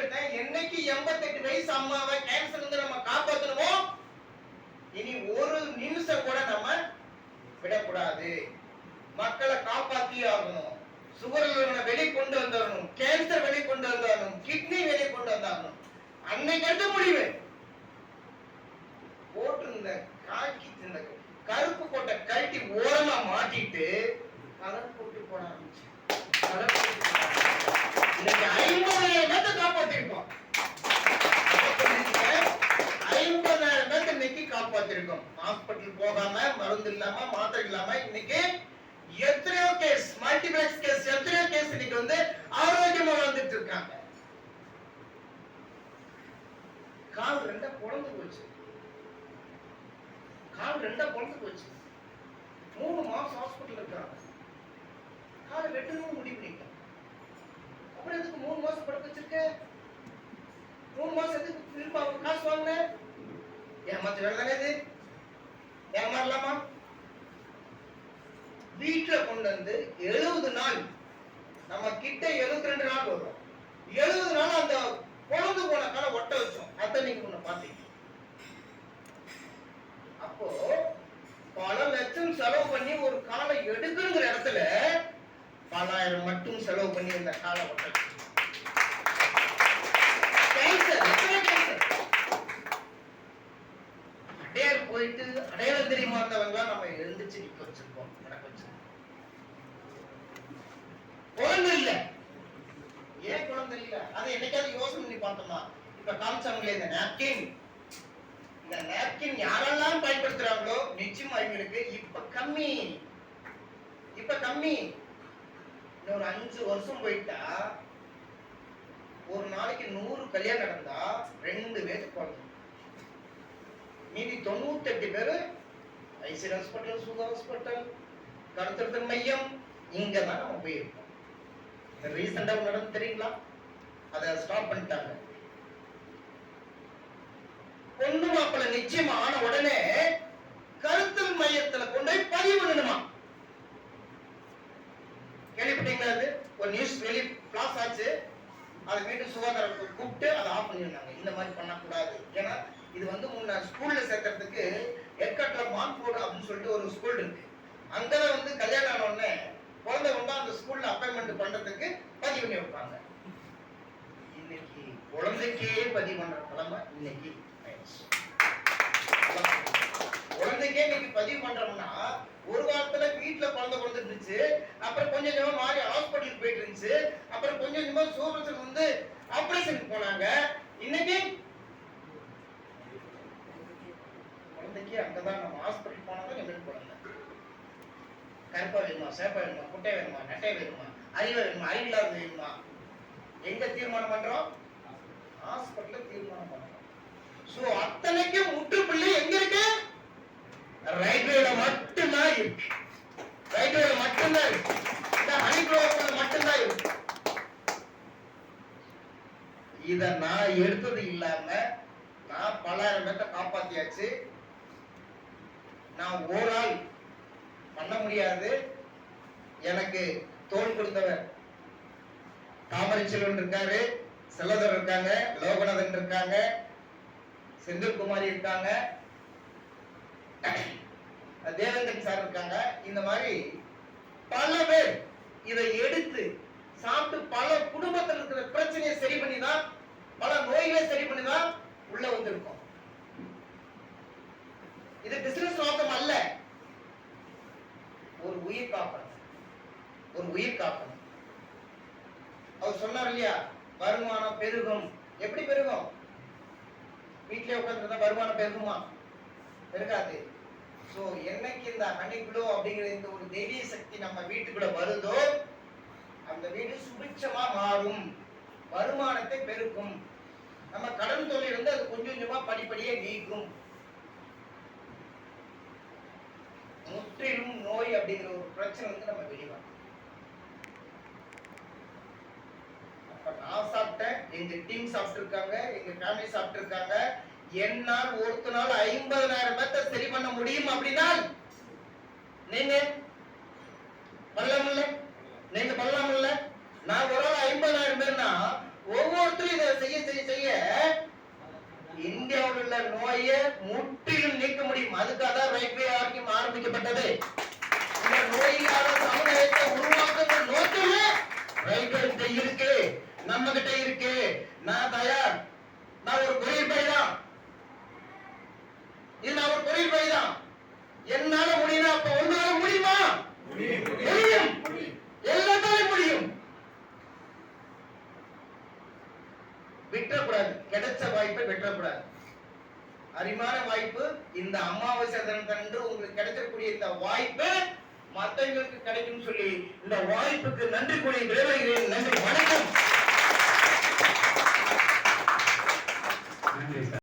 முடிவெடுத்தேன், என்னைக்கு 88 வயசு அம்மாவை கேன்சர் இருந்து நம்ம காப்பாற்றணுமோ இனி ஒரு நிமிஷம் கூட நம்ம விடக்கூடாது. மக்களை காப்பாற்றியே ஆகணும். சுகர்களை வெளியே கொண்டு வந்துடணும், கேன்சர் வெளியே கொண்டு வந்துடணும், கிட்னி வெளியே கொண்டு வந்தாகணும். அன்னைக்கு எடுத்த முடிவு போட்டு இந்த காக்கி இந்த கருப்பு கோட்டை கழட்டி ஓரமா மாட்டிட்டு கலர் போட்டு போட ஆரம்பிச்சு. இன்னைக்கு 50,000 பேர்த்த காப்பாத்திருக்கோம். 50,000 பேர்த்த இன்னைக்கு காப்பாத்திருக்கோம். ஹாஸ்பிட்டல் போகாம, மருந்து இல்லாம, மாத்திரை இல்லாம இன்னைக்கு எத்தனையோ கேஸ், மல்டிபிளெக்ஸ் கேஸ், எத்தனையோ கேஸ் இன்னைக்கு வந்து ஆரோக்கியமா வாழ்ந்துட்டு இருக்காங்க. கால் ரெண்டா பொழந்து போச்சு, கால் ரெண்டா பொழந்து போச்சு. 3 மாசம் ஹாஸ்பிட்டல் இருக்காங்க. காலை வெட்டணும் முடிவு பண்ணிட்டாங்க. அப்புறம் எதுக்கு 3 மாசம் படுக்க வச்சிருக்க? 3 மாசம் எதுக்கு திரும்ப அவங்க காசு வாங்கின? ஏமாத்து வேலை தானே இது? ஏமாறலாமா? வீட்டுல கொண்டு வந்து 70 நாள், நம்ம கிட்ட 72 நாள் வரும். 70 நாள் அந்த பொழுது போன காலை ஒட்ட வச்சோம். அத நீங்க முன்ன பாத்தீங்க. அப்போ பல லட்சம் செலவு பண்ணி ஒரு காலை எடுக்குங்கிற இடத்துல பலாயிரம் மட்டும் செலவு பண்ணி இந்த காலை ஒட்ட வச்சோம். அடையாளம் போயிட்டு அடையாளம் தெரியுமா இருந்தவங்க நம்ம எழுந்துச்சு நிக்க வச்சிருக்கோம், நடக்க வச்சிருக்கோம். குழந்தை இல்ல, ஏன் குழந்தை இல்ல? அதை என்னைக்காவது யோசனை பண்ணி பார்த்தோமா? இப்ப காமிச்சாங்களே இந்த நாப்கின், இந்த நாப்கின் யாரெல்லாம் பயன்படுத்துறாங்களோ நிச்சயம் அவங்களுக்கு இப்ப கம்மி, இப்ப கம்மி. இன்னொரு 5 வருஷம் போயிட்டா ஒரு நாளைக்கு 100 கல்யாணம் நடந்தா 2 பேருக்கு குழந்தை. மீதி 98 பேரு ஐசிஆர் ஹாஸ்பிட்டல், சுகா ஹாஸ்பிட்டல், கருத்தரித்தல் மையம், இங்கதான் நம்ம போயிருக்கோம். ரீசெண்டா நடந்து தெரியுங்களா? அதை ஸ்டாப் பண்ணிட்டாங்க. பொண்ணு மாப்பிள்ளை நிச்சயம் ஆன உடனே கருத்தல் மையத்துல கொண்டு போய் பதிவு பண்ணணுமா? கேள்விப்பட்டீங்களா? அது ஒரு நியூஸ் வெளியே பிளாஸ் ஆச்சு. அதை மீண்டும் சுகாதாரத்தை கூப்பிட்டு அதை ஆஃப் பண்ணிருந்தாங்க. இந்த மாதிரி பண்ணக்கூடாது. ஏன்னா இது வந்து முன்ன ஸ்கூல்ல சேர்க்கறதுக்கு எற்காட்டுல மான்போர்டு அப்படின்னு சொல்லிட்டு ஒரு ஸ்கூல் இருக்கு. அங்கதான் வந்து கல்யாணம் ஆன உடனே குழந்தை வந்தா அந்த ஸ்கூல்ல அப்பாயின்மெண்ட் பண்றதுக்கு பதிவு பண்ணி வைப்பாங்க. இன்னைக்கு குழந்தைக்கே பதிவு பண்ற நிலைமை இன்னைக்கு குழந்தைக்கே இன்னைக்கு பதிவு பண்றோம்னா, ஒரு காலத்துல வீட்டுல குழந்தை பிறந்துருந்துச்சு, அப்புறம் கொஞ்சம் கொஞ்சமா மாறி ஹாஸ்பிட்டலுக்கு போயிட்டு இருந்துச்சு, அப்புறம் கொஞ்சம் கொஞ்சமா சூப்பர் வந்து ஆபரேஷனுக்கு போனாங்க. இன்னைக்கு குழந்தைக்கு அங்கதான் நம்ம ஹாஸ்பிட்டல் போனாதான் எங்களுக்கு குழந்தை. கருப்பா வேணுமா, சேப்பா வேணுமா, குட்டை வேணுமா, நட்டை வேணுமா, அறிவு வேணுமா, அறிவில்லாத வேணுமா? எங்க தீர்மானம் பண்றோம்? ஹாஸ்பிட்டல்ல தீர்மானம் பண்றோம். சோ அத்தனைக்கும் முற்றுப்புள்ளி எங்க இருக்கு? ரயில்வேல மட்டும்தான் இருக்கு. ரயில்வேல மட்டும்தான் இருக்கு. இந்த ஹனிக்ரோவர்ல மட்டும்தான் இருக்கு. இத நான் எடுத்தது இல்லாம நான் பலாயிரம் பேர்த்த காப்பாத்தியாச்சு. நான் ஒரு ஆள் பண்ண முடியாது. எனக்கு தோல் கொடுத்தவர் தாமரை செல்வன் இருக்காரு, செல்லதர் இருக்காங்க, லோகநாதன் இருக்காங்க, செந்தில்குமாரி இருக்காங்க, தேவேந்திரன் சார் இருக்காங்க. இந்த மாதிரி பல பேர் இதை எடுத்து சாப்பிட்டு பல குடும்பத்தில் இருக்கிற பிரச்சனையை சரி பண்ணிதான், பல நோய்களை சரி பண்ணிதான் உள்ள வந்திருக்கோம். இது பிசினஸ் நோக்கம் அல்ல. ஒரு உயிர் காப்பணும், ஒரு உயிர் காப்பணும். அவர் சொன்னார் இல்லையா, வருமானம் பெருகும். எப்படி பெருகும்? வீட்டிலே உட்கார்ந்து வருமானம் பெருகுமா? பெருகாது. சோ என்னைக்கு இந்த ஹனிக்ளோ அப்படிங்கிற இந்த ஒரு தெய்வீக சக்தி நம்ம வீட்டுக்குள்ள வருதோ அந்த வீடு சுபிட்சமா மாறும், வருமானத்தை பெருக்கும். நம்ம கடன் தொழில் இருந்து அது கொஞ்சம் கொஞ்சமா படிப்படியே நீக்கும். முற்றிலும் நோய் அப்படிங்கிற ஒரு பிரச்சனை வந்து நம்ம வெளிவரும். அப்ப நான் சாப்பிட்டேன், எங்க டீம் சாப்பிட்டு இருக்காங்க, எங்க ஃபேமிலி சாப்பிட்டு இருக்காங்க. என்னால் ஒரு நாள் 50,000 பேர்த்த சரி பண்ண முடியும் அப்படின்னா நீங்க பண்ணலாம்ல? நீங்க பண்ணலாம்ல? நான் ஒரு நாள் 50,000 பேர்னா ஒவ்வொருத்தரும் இதை செய்ய நான் தயார். நான் ஒரு கொரியர் பை தான். இது நான் ஒரு கொரியர் பை தான். என்னால முடியும். அப்ப உங்களால முடியுமா? முடியும். எல்லாத்தாலும் முடியும். விட்டுறக்கூடாது. கிடைச்ச வாய்ப்பை விட்டுறக்கூடாது. அரிமான வாய்ப்பு. இந்த அமாவாசை தினத்தன்று உங்களுக்கு கிடைக்கக்கூடிய இந்த வாய்ப்பு மற்றவங்களுக்கு கிடைக்கும் சொல்லி இந்த வாய்ப்புக்கு நன்றி கூறி விடைபெறுகிறேன். நன்றி, வணக்கம்.